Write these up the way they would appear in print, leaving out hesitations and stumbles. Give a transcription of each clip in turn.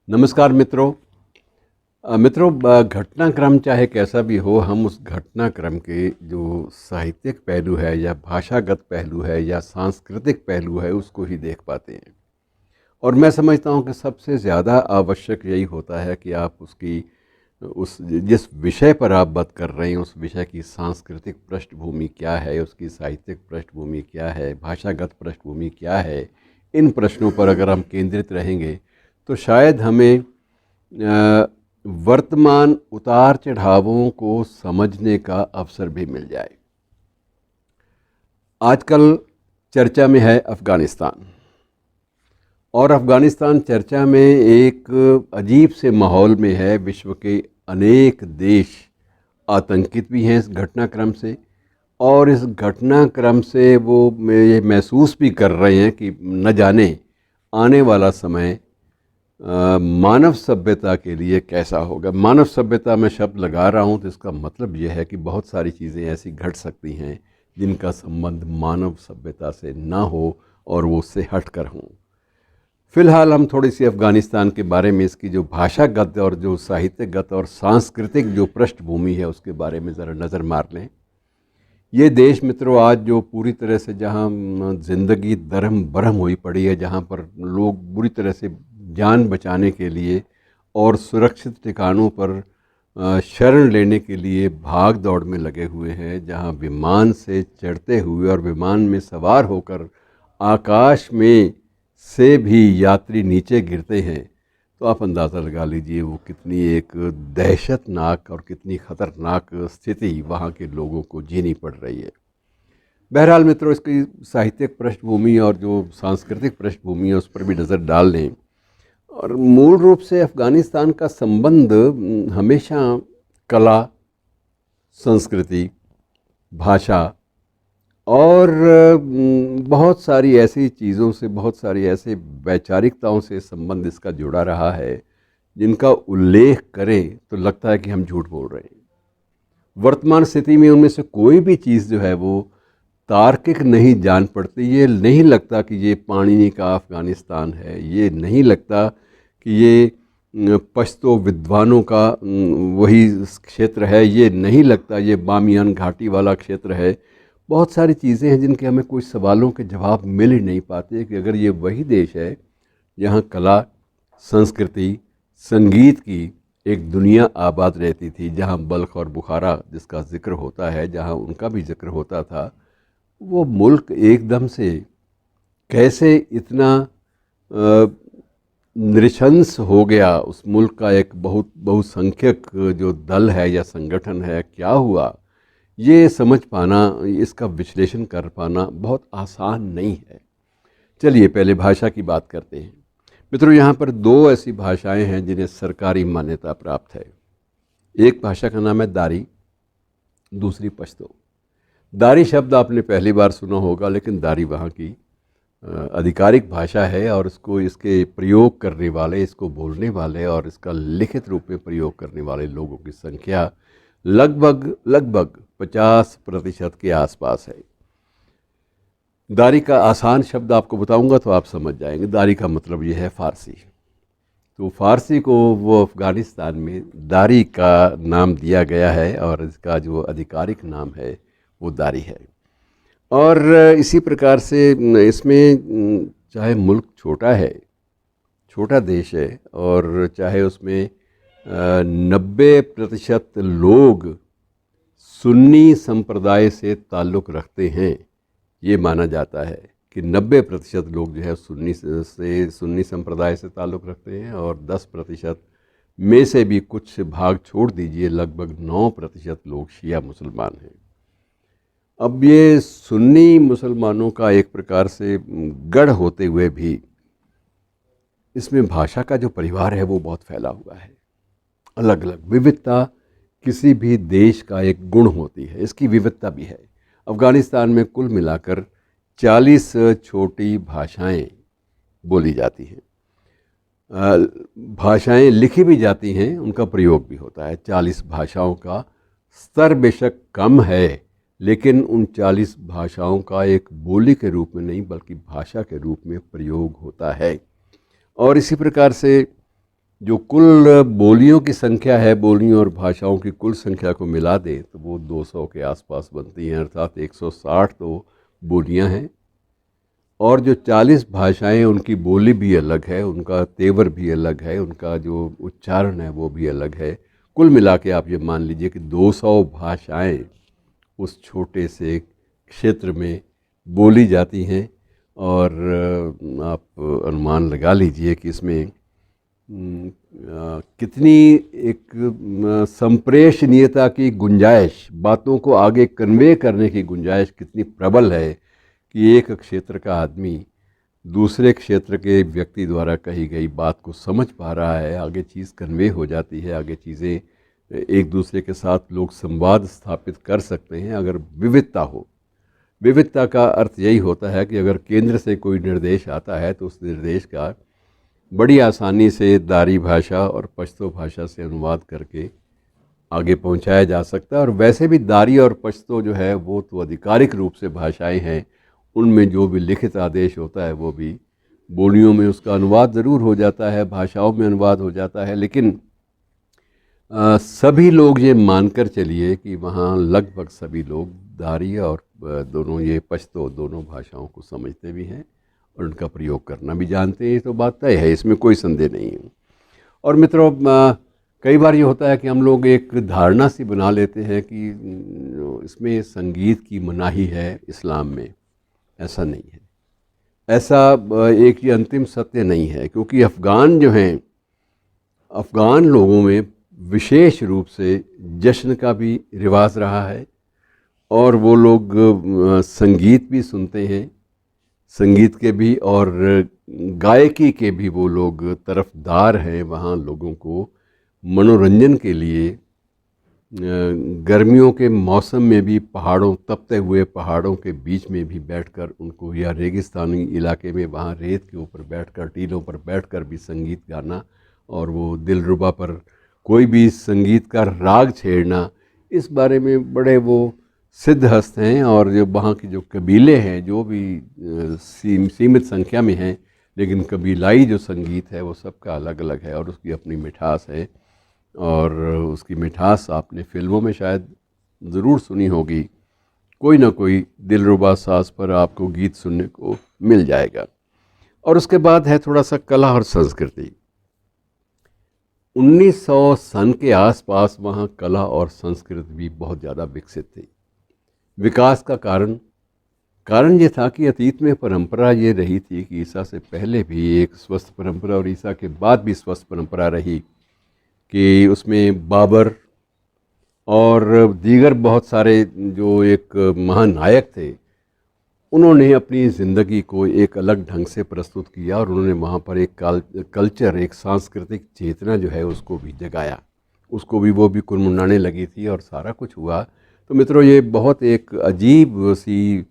नमस्कार मित्रों। घटनाक्रम चाहे कैसा भी हो, हम उस घटनाक्रम के जो साहित्यिक पहलू है या भाषागत पहलू है या सांस्कृतिक पहलू है उसको ही देख पाते हैं। और मैं समझता हूँ कि सबसे ज़्यादा आवश्यक यही होता है कि आप उसकी उस जिस विषय पर आप बात कर रहे हैं उस विषय की सांस्कृतिक पृष्ठभूमि क्या है, उसकी साहित्यिक पृष्ठभूमि क्या है, भाषागत पृष्ठभूमि क्या है। इन प्रश्नों पर अगर हम केंद्रित रहेंगे तो शायद हमें वर्तमान उतार चढ़ावों को समझने का अवसर भी मिल जाए। आजकल चर्चा में है अफ़गानिस्तान, और अफ़गानिस्तान चर्चा में एक अजीब से माहौल में है। विश्व के अनेक देश आतंकित भी हैं इस घटनाक्रम से, और इस घटनाक्रम से वो ये महसूस भी कर रहे हैं कि न जाने आने वाला समय मानव सभ्यता के लिए कैसा होगा। मानव सभ्यता में शब्द लगा रहा हूँ तो इसका मतलब यह है कि बहुत सारी चीज़ें ऐसी घट सकती हैं जिनका संबंध मानव सभ्यता से ना हो और वो उससे हट कर हों। फ़िलहाल हम थोड़ी सी अफ़गानिस्तान के बारे में, इसकी जो भाषागत और जो साहित्यगत और सांस्कृतिक जो पृष्ठभूमि है उसके बारे में ज़रा नज़र मार लें। ये देश मित्रों आज जो पूरी तरह से जहाँ ज़िंदगी दरहम बरहम हुई पड़ी है, जहाँ पर लोग बुरी तरह से जान बचाने के लिए और सुरक्षित ठिकानों पर शरण लेने के लिए भाग दौड़ में लगे हुए हैं, जहाँ विमान से चढ़ते हुए और विमान में सवार होकर आकाश में से भी यात्री नीचे गिरते हैं, तो आप अंदाज़ा लगा लीजिए वो कितनी एक दहशतनाक और कितनी ख़तरनाक स्थिति वहाँ के लोगों को जीनी पड़ रही है। बहरहाल मित्रों, इसकी साहित्यिक पृष्ठभूमि और जो सांस्कृतिक पृष्ठभूमि है उस पर भी नज़र डाल लें। और मूल रूप से अफ़गानिस्तान का संबंध हमेशा कला, संस्कृति, भाषा और बहुत सारी ऐसी चीज़ों से, बहुत सारी ऐसे वैचारिकताओं से संबंध इसका जुड़ा रहा है जिनका उल्लेख करें तो लगता है कि हम झूठ बोल रहे हैं। वर्तमान स्थिति में उनमें से कोई भी चीज़ जो है वो तार्किक नहीं जान पड़ती। ये नहीं लगता कि ये पाणिनि का अफ़गानिस्तान है, ये नहीं लगता कि ये पश्तो विद्वानों का वही क्षेत्र है, ये नहीं लगता ये बामियान घाटी वाला क्षेत्र है। बहुत सारी चीज़ें हैं जिनके हमें कोई सवालों के जवाब मिल ही नहीं पाते कि अगर ये वही देश है जहाँ कला, संस्कृति, संगीत की एक दुनिया आबाद रहती थी, जहाँ बल्ख और बुखारा जिसका ज़िक्र होता है, जहाँ उनका भी ज़िक्र होता था, वो मुल्क एकदम से कैसे इतना नृशंस हो गया। उस मुल्क का एक बहुसंख्यक जो दल है या संगठन है, क्या हुआ, ये समझ पाना, इसका विश्लेषण कर पाना बहुत आसान नहीं है। चलिए पहले भाषा की बात करते हैं। मित्रों, यहाँ पर दो ऐसी भाषाएं हैं जिन्हें सरकारी मान्यता प्राप्त है। एक भाषा का नाम है दारी, दूसरी पश्तो। दारी शब्द आपने पहली बार सुना होगा, लेकिन दारी वहाँ की आधिकारिक भाषा है और इसको, इसके प्रयोग करने वाले, इसको बोलने वाले और इसका लिखित रूप में प्रयोग करने वाले लोगों की संख्या लगभग लगभग 50% के आसपास है। दारी का आसान शब्द आपको बताऊंगा तो आप समझ जाएंगे। दारी का मतलब ये है फ़ारसी। तो फ़ारसी को वो अफ़गानिस्तान में दारी का नाम दिया गया है और इसका जो आधिकारिक नाम है वो दारी है। और इसी प्रकार से इसमें चाहे मुल्क छोटा है, छोटा देश है, और चाहे उसमें 90% लोग सुन्नी संप्रदाय से ताल्लुक़ रखते हैं। ये माना जाता है कि 90% लोग जो है सुन्नी संप्रदाय से ताल्लुक़ रखते हैं, और 10% में से भी कुछ भाग छोड़ दीजिए, लगभग 9% लोग शिया मुसलमान हैं। अब ये सुन्नी मुसलमानों का एक प्रकार से गढ़ होते हुए भी इसमें भाषा का जो परिवार है वो बहुत फैला हुआ है। अलग अलग विविधता किसी भी देश का एक गुण होती है, इसकी विविधता भी है। अफ़गानिस्तान में कुल मिलाकर 40 छोटी भाषाएं बोली जाती हैं। भाषाएं लिखी भी जाती हैं, उनका प्रयोग भी होता है। 40 भाषाओं का स्तर बेशक कम है, लेकिन उन 40 भाषाओं का एक बोली के रूप में नहीं बल्कि भाषा के रूप में प्रयोग होता है। और इसी प्रकार से जो कुल बोलियों की संख्या है, बोलियों और भाषाओं की कुल संख्या को मिला दें तो वो 200 के आसपास बनती हैं, अर्थात 160 तो बोलियां हैं। और जो 40 भाषाएं, उनकी बोली भी अलग है, उनका तेवर भी अलग है, उनका जो उच्चारण है वो भी अलग है। कुल मिला के आप ये मान लीजिए कि 200 भाषाएं उस छोटे से क्षेत्र में बोली जाती हैं। और आप अनुमान लगा लीजिए कि इसमें कितनी एक संप्रेषणीयता की गुंजाइश, बातों को आगे कन्वे करने की गुंजाइश कितनी प्रबल है कि एक क्षेत्र का आदमी दूसरे क्षेत्र के व्यक्ति द्वारा कही गई बात को समझ पा रहा है, आगे चीज़ कन्वे हो जाती है, आगे चीज़ें एक दूसरे के साथ लोग संवाद स्थापित कर सकते हैं अगर विविधता हो। विविधता का अर्थ यही होता है कि अगर केंद्र से कोई निर्देश आता है तो उस निर्देश का बड़ी आसानी से दारी भाषा और पश्तो भाषा से अनुवाद करके आगे पहुंचाया जा सकता है। और वैसे भी दारी और पश्तो जो है वो तो आधिकारिक रूप से भाषाएं हैं, उनमें जो भी लिखित आदेश होता है वो भी बोलियों में उसका अनुवाद ज़रूर हो जाता है, भाषाओं में अनुवाद हो जाता है। लेकिन सभी लोग ये मानकर चलिए कि वहाँ लगभग सभी लोग दारी और दोनों ये पश्तो दोनों भाषाओं को समझते भी हैं और उनका प्रयोग करना भी जानते हैं। तो बात तय है, इसमें कोई संदेह नहीं है। और मित्रों, कई बार ये होता है कि हम लोग एक धारणा सी बना लेते हैं कि इसमें संगीत की मनाही है इस्लाम में। ऐसा नहीं है, ऐसा एक ये अंतिम सत्य नहीं है, क्योंकि अफ़गान जो हैं, अफ़गान लोगों में विशेष रूप से जश्न का भी रिवाज रहा है और वो लोग संगीत भी सुनते हैं, संगीत के भी और गायकी के भी वो लोग तरफदार हैं। वहाँ लोगों को मनोरंजन के लिए गर्मियों के मौसम में भी पहाड़ों, तपते हुए पहाड़ों के बीच में भी बैठकर उनको, या रेगिस्तानी इलाके में वहाँ रेत के ऊपर बैठकर, टीलों पर बैठकर भी संगीत गाना और वो दिलरुबा पर कोई भी संगीत का राग छेड़ना, इस बारे में बड़े वो सिद्धहस्त हैं। और जो वहाँ के जो कबीले हैं, जो भी सीमित संख्या में हैं, लेकिन कबीलाई जो संगीत है वो सबका अलग अलग है और उसकी अपनी मिठास है। और उसकी मिठास आपने फिल्मों में शायद ज़रूर सुनी होगी, कोई ना कोई दिलरुबा साज पर आपको गीत सुनने को मिल जाएगा। और उसके बाद है थोड़ा सा कला और संस्कृति। 1900 सन के आसपास वहाँ कला और संस्कृति भी बहुत ज़्यादा विकसित थी। विकास का कारण ये था कि अतीत में परंपरा ये रही थी कि ईसा से पहले भी एक स्वस्थ परंपरा और ईसा के बाद भी स्वस्थ परंपरा रही कि उसमें बाबर और दीगर बहुत सारे जो एक महानायक थे, उन्होंने अपनी ज़िंदगी को एक अलग ढंग से प्रस्तुत किया और उन्होंने वहाँ पर एक कल्चर, एक सांस्कृतिक चेतना जो है उसको भी जगाया, उसको भी वो भी कुरमुंडाने लगी थी और सारा कुछ हुआ। तो मित्रों, ये बहुत एक अजीब सी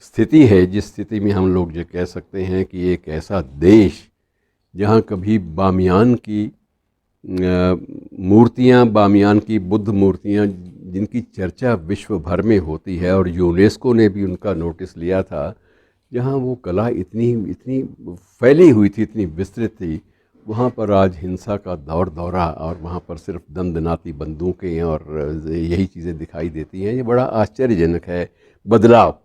स्थिति है जिस स्थिति में हम लोग ये कह सकते हैं कि एक ऐसा देश जहाँ कभी बामियान की मूर्तियाँ, बामियान की बुद्ध मूर्तियाँ जिनकी चर्चा विश्व भर में होती है और यूनेस्को ने भी उनका नोटिस लिया था, जहाँ वो कला इतनी फैली हुई थी, इतनी विस्तृत थी, वहाँ पर आज हिंसा का दौर दौरा और वहाँ पर सिर्फ दंदनाती बंदूकें और यही चीज़ें दिखाई देती हैं। ये बड़ा आश्चर्यजनक है बदलाव।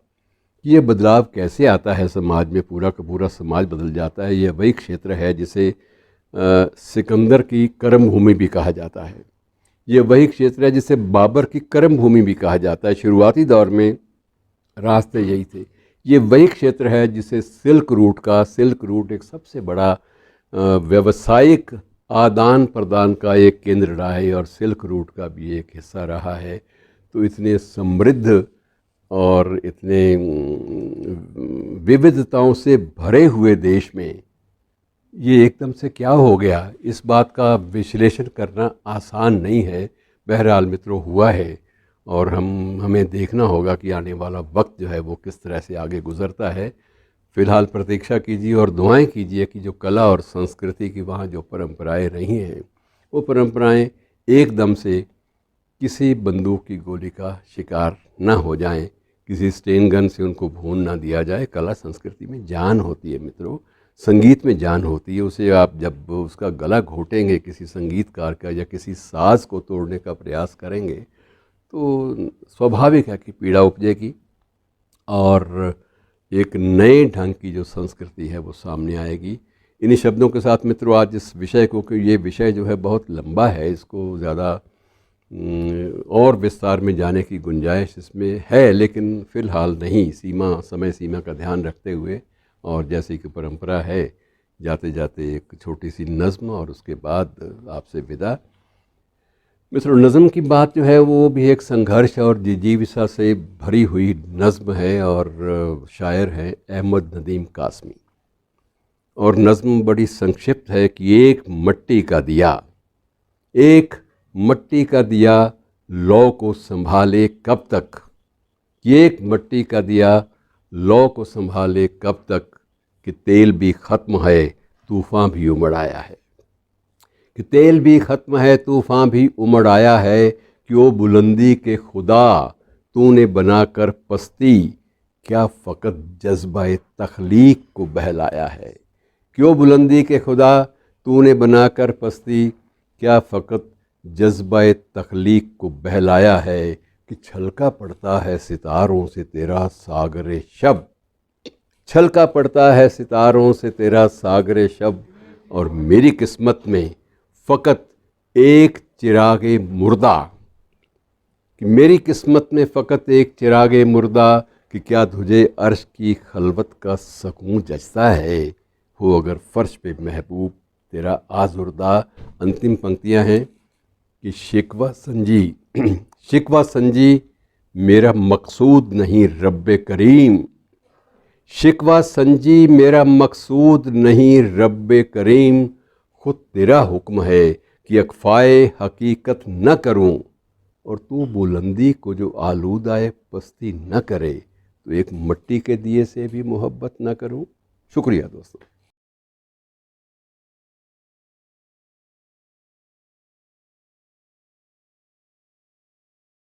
ये बदलाव कैसे आता है समाज में? पूरा का पूरा समाज बदल जाता है। ये वही क्षेत्र है जिसे सिकंदर की कर्म भूमि भी कहा जाता है। ये वही क्षेत्र है जिसे बाबर की कर्म भूमि भी कहा जाता है। शुरुआती दौर में रास्ते यही थे। ये वही क्षेत्र है जिसे सिल्क रूट एक सबसे बड़ा व्यावसायिक आदान प्रदान का एक केंद्र रहा है और सिल्क रूट का भी एक हिस्सा रहा है। तो इतने समृद्ध और इतने विविधताओं से भरे हुए देश में ये एकदम से क्या हो गया, इस बात का विश्लेषण करना आसान नहीं है। बहरहाल मित्रों, हुआ है और हमें देखना होगा कि आने वाला वक्त जो है वो किस तरह से आगे गुजरता है। फ़िलहाल प्रतीक्षा कीजिए और दुआएं कीजिए कि जो कला और संस्कृति की वहाँ जो परंपराएं रही हैं, वो परंपराएं एकदम से किसी बंदूक की गोली का शिकार ना हो जाएं, किसी स्टेन गन से उनको भून ना दिया जाए। कला संस्कृति में जान होती है मित्रों, संगीत में जान होती है। उसे आप जब उसका गला घोटेंगे किसी संगीतकार का या किसी साज को तोड़ने का प्रयास करेंगे तो स्वाभाविक है कि पीड़ा उपजेगी और एक नए ढंग की जो संस्कृति है वो सामने आएगी। इन्हीं शब्दों के साथ मित्रों आज इस विषय को, कि ये विषय जो है बहुत लंबा है, इसको ज़्यादा और विस्तार में जाने की गुंजाइश इसमें है, लेकिन फ़िलहाल नहीं, समय सीमा का ध्यान रखते हुए और जैसे कि परंपरा है, जाते जाते एक छोटी सी नज़्म और उसके बाद आपसे विदा। मित्रों, नज़्म की बात जो है वो भी एक संघर्ष और जिजीविसा से भरी हुई नज़्म है और शायर हैं अहमद नदीम कासमी। और नज़्म बड़ी संक्षिप्त है कि एक मट्टी का दिया लौ को संभाले कब तक, एक मट्टी का दिया लौ को संभाले कब तक, कि तेल भी ख़त्म है तूफ़ान भी उमड़ आया है, कि तेल भी ख़त्म है तूफ़ान भी उमड़ आया है, कि ओ बुलंदी के खुदा तूने बनाकर पस्ती, क्या फ़कत जज्बा तख्लीक को बहलाया है, कि ओ बुलंदी के खुदा तूने बनाकर पस्ती, क्या फ़कत जज्बा तख्लीक को बहलाया है, कि छलका पड़ता है सितारों से तेरा सागरे शब, छलका पड़ता है सितारों से तेरा सागरे शब, और मेरी किस्मत में फ़कत एक चिरागे मुर्दा, कि मेरी किस्मत में फ़कत एक चिरागे मुर्दा, कि क्या तुझे अर्श की खलवत का सकून जचता है, हो अगर फ़र्श पे महबूब तेरा आज़ुर्दा। अंतिम पंक्तियां हैं कि शिकवा संजी मेरा मकसूद नहीं रब्बे करीम, शिकवा संजी मेरा मकसूद नहीं रब्बे करीम, खुद तेरा हुक्म है कि अक्फ़ाए हकीकत न करूं, और तू बुलंदी को जो आलूदाए पस्ती न करे, तो एक मट्टी के दिए से भी मोहब्बत न करूं। शुक्रिया दोस्तों।